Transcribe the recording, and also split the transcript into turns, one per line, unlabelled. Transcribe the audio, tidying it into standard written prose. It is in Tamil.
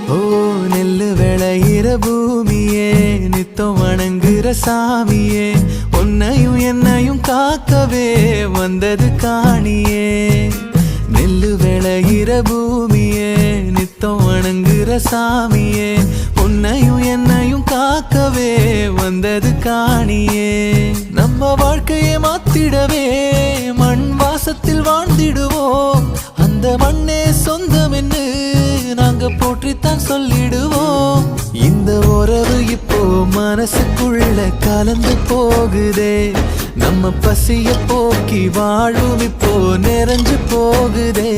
ஓ நெல்லு விளையிற பூமியே நித்தம் வணங்குற சாமியே உன்னையும் என்னையும் காக்கவே வந்தது காணியே நெல்லு விளையிற பூமியே நித்தம் வணங்குற சாமியே உன்னையும் என்னையும் காக்கவே வந்தது காணியே நம்ம வாழ்க்கையை மாத்திடவே மண் வாசத்தில் வாழ்ந்திடுவோம் அந்த மண்ணே சொந்தம் என்று நாங்க போற்றித்தான் சொல்லிடுவோம் இந்த உறவு இப்போ மனசுக்குள்ள கலந்து போகுதே நம்ம பசிய போக்கி வாழும் இப்போ நிறைஞ்சு போகுதே